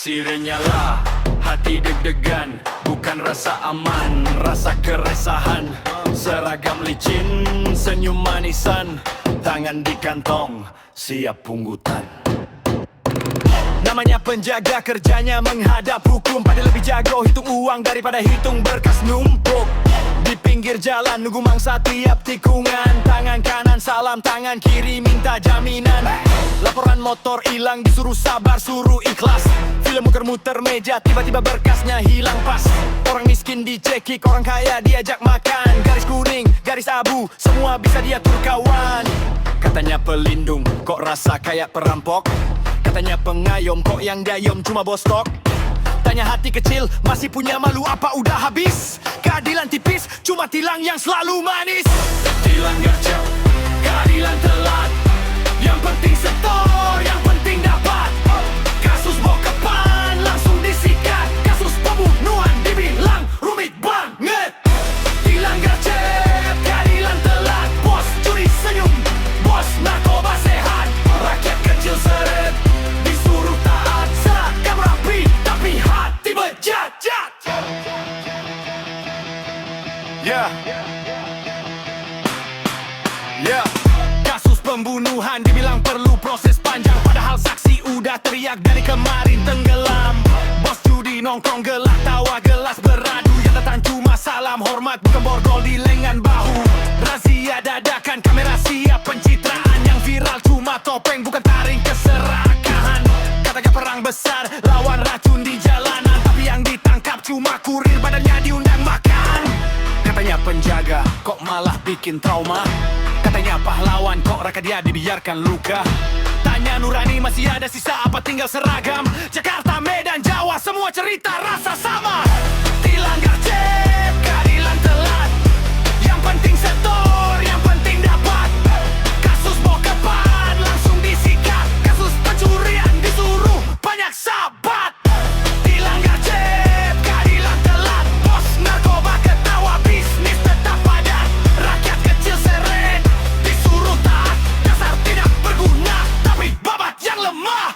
Siren nyala, hati deg-degan, bukan rasa aman, rasa keresahan. Seragam licin, senyum manisan, tangan di kantong, siap pungutan. Namanya penjaga, kerjanya menghadap hukum. Pada lebih jago hitung uang daripada hitung berkas numpuk. Di pinggir jalan nunggu mangsa tiap tikungan. Tangan kanan salam, tangan kiri minta jaminan. Laporan motor hilang disuruh sabar, suruh ikhlas. Film muter-muter meja, tiba-tiba berkasnya hilang pas. Orang miskin dicekik, orang kaya diajak makan. Garis kuning, garis abu, semua bisa diatur kawan. Katanya pelindung, kok rasa kayak perampok. Katanya pengayom, kok yang diayom cuma bostok. Tanya hati kecil, masih punya malu apa udah habis? Keadilan tipis, cuma tilang yang selalu manis. Tilang gercep, keadilan telat. Yang penting setor, yang penting dapat. Kasus bokepan langsung disikat. Kasus pembunuhan dibilang rumit banget. Tilang gercep, keadilan telat. Bos curi senyum, bos narkoba sehat. Rakyat kecil seret, disuruh taat. Seragam rapi, tapi hati bejat-jat. Kasus pembunuhan dibilang perlu proses panjang. Padahal saksi udah teriak dari kemarin tenggelam. Bos judi nongkrong gelak tawa gelas beradu. Yang datang cuma salam hormat, bukan borgol di lengan bahu. Razia dadakan, kamera siap pencitraan. Yang viral cuma topeng, bukan taring keserakahan. Katanya perang besar, lawan racun di jalanan. Tapi yang ditangkap cuma kurir, badannya diundang makan. Katanya penjaga, kok malah bikin trauma. Katanya pahlawan, kok rakyat dia dibiarkan luka. Tanya nurani, masih ada sisa apa tinggal seragam? Jakarta, Medan, Jawa, semua cerita rasa sama. Tilang gercep, keadilan telat. Yang penting setor, yang penting dapat. Kasus bokepan langsung disikat. Kasus pencurian disuruh banyak sahabat. Tilang gercep, keadilan telat. Bos narkoba ketawa, bisnis tetap padat. Rakyat kecil seret, disuruh taat. Dasar tidak berguna, tapi babat yang lemah.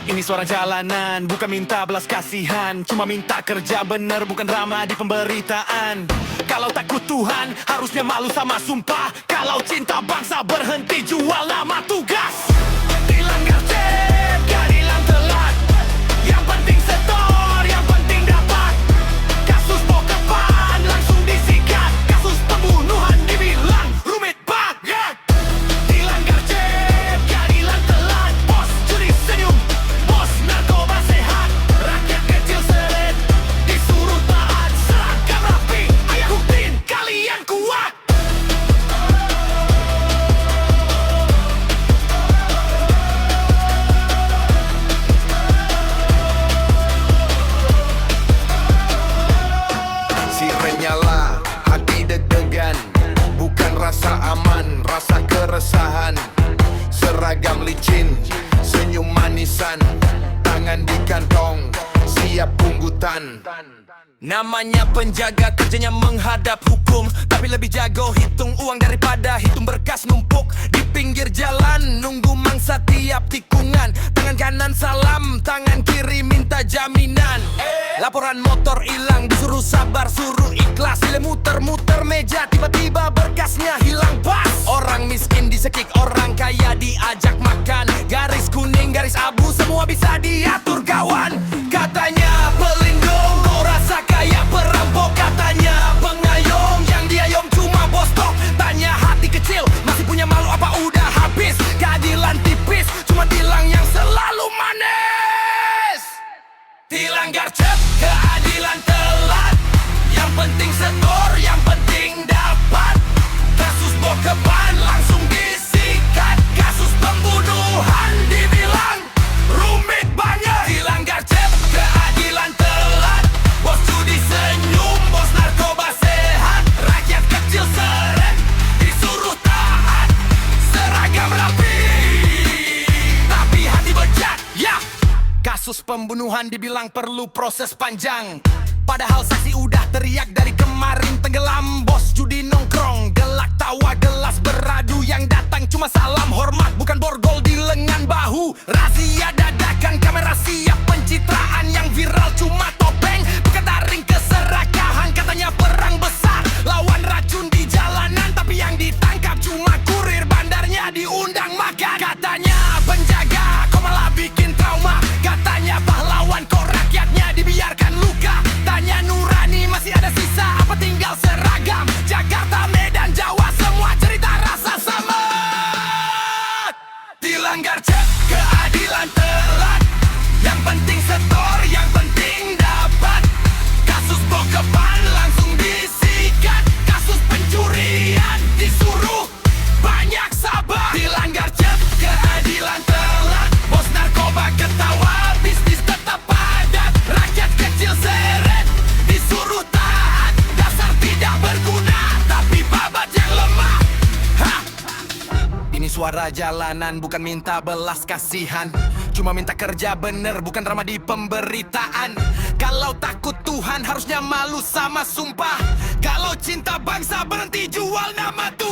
Ini suara jalanan, bukan minta belas kasihan. Cuma minta kerja bener, bukan drama di pemberitaan. Kalau takut Tuhan, harusnya malu sama sumpah. Kalau cinta bangsa, berhenti jual nama tugas. Tilang gercep, keadilan telat. Yang penting setor, yang penting dapat. Kasus bokepan langsung disikat. Kasus pembunuhan dibilang rumit banget. Tilang gercep, keadilan telat. Bos curi senyum, bos narkoba sehat. Rakyat kecil seret, disuruh taat. Seragam rapi, ayo buktiin kalian kuat. Siren nyala, hati deg-degan, bukan rasa aman, rasa keresahan. Seragam licin, senyum manisan, tangan di kantong, siap pungutan. Namanya penjaga, kerjanya menghadap hukum. Tapi lebih jago hitung uang daripada hitung berkas numpuk. Di pinggir jalan nunggu mangsa tiap tikungan. Tangan kanan salam, tangan kiri minta jaminan. Laporan motor hilang disuruh sabar, suruh ikhlas. Film muter-muter meja, tiba-tiba berkasnya hilang pas. Orang miskin disekik, orang kaya diajak makan. Garis kuning, garis abu, semua bisa diatur kawan. Katanya pelindung, kok rasa kayak perampok. Katanya pengayom, yang diayom cuma bostok. Tanya hati kecil, masih punya malu apa udah habis? Keadilan tipis, cuma tilang yang selalu manis. Tilang gercep, keadilan telat. Yang penting setor, yang penting dapat. Kasus bokepan langsung disikat. Kasus pembunuhan dibilang rumit banget. Tilang gercep, keadilan telat. Bos judi senyum, bos narkoba sehat. Rakyat kecil seret, disuruh taat. Seragam rapi, tapi hati bejat. Kasus pembunuhan dibilang perlu proses panjang. Padahal saksi udah teriak dari kemarin tenggelam. Bos judi nongkrong, gelak tawa gelas beradu. Yang datang cuma salam hormat, bukan borgol di lengan bahu. Razia dadakan, kamera siap pencitraan. Yang cep, keadilan telat. Yang penting setor, yang penting dapat. Kasus bokepan langsung disikat. Kasus pencurian disuruh banyak sabar. Dilanggar cep, keadilan telat. Bos narkoba ketawa, bisnis tetap padat. Rakyat kecil seret, disuruh taat. Dasar tidak berguna, tapi babat yang lemah. Hah! Ini suara jalanan, bukan minta belas kasihan. Cuma minta kerja bener, bukan drama di pemberitaan. Kalau takut Tuhan harusnya malu sama sumpah. Kalau cinta bangsa berhenti jual nama Tuhan.